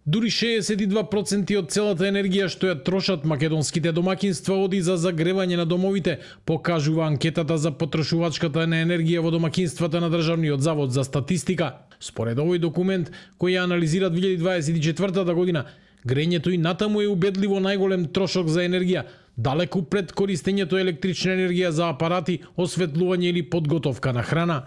Дури 62% од целата енергија што ја трошат македонските домакинства оди за загревање на домовите, покажува анкетата за потрошувачката на енергија во домакинствата на Државниот завод за статистика. Според овој документ, кој ја анализира 2024 година, грењето и натаму е убедливо најголем трошок за енергија, далеку пред користењето електрична енергија за апарати, осветлување или подготовка на храна.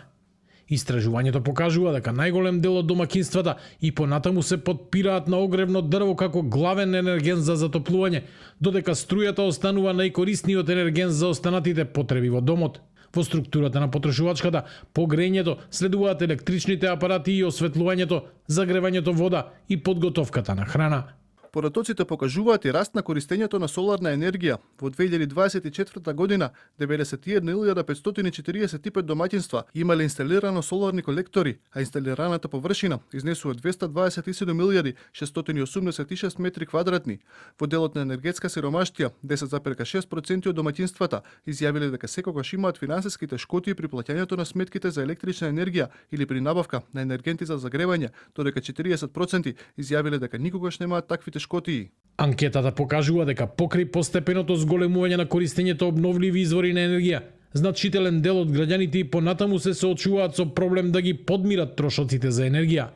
Истражувањето покажува дека најголем дел од домакинствата и понатаму се потпираат на огревно дрво како главен енерген за затоплување, додека струјата останува најкорисниот енерген за останатите потреби во домот. Во структурата на потрошувачката, по грењето следуваат електричните апарати и осветлувањето, загревањето вода и подготовката на храна. Поратоците покажуваат и раст на користењето на соларна енергија. Во 2024 година 91.545 домаќинства имале инсталирано соларни колектори, а инсталираната површина изнесува 227.686 метри квадратни. Во делот на енергетска сиромаштија, 10,6% од домаќинствата изјавиле дека секогаш имаат финансиски тешкотии при плаќањето на сметките за електрична енергија или при набавка на енергенти за загревање, додека 40% изјавиле дека никогаш немаат такви тешкотии. Анкетата покажува дека покрај постепеното зголемување на користењето обновливи извори на енергија, значителен дел од граѓаните и понатаму се соочуваат со проблем да ги подмират трошоците за енергија.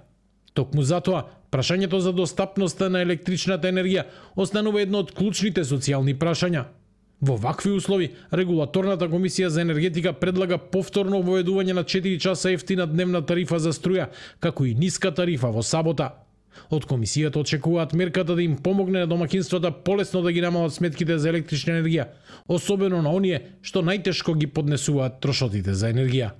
Токму затоа, прашањето за достапноста на електричната енергија останува едно од клучните социјални прашања. Во вакви услови, Регулаторната комисија за енергетика предлага повторно воведување на 4 часа ефтина дневна тарифа за струја, како и ниска тарифа во сабота. Од комисијата очекуваат мерката да им помогне на домакинствата полесно да ги намалат сметките за електрична енергија, особено на оние што најтешко ги поднесуваат трошотите за енергија.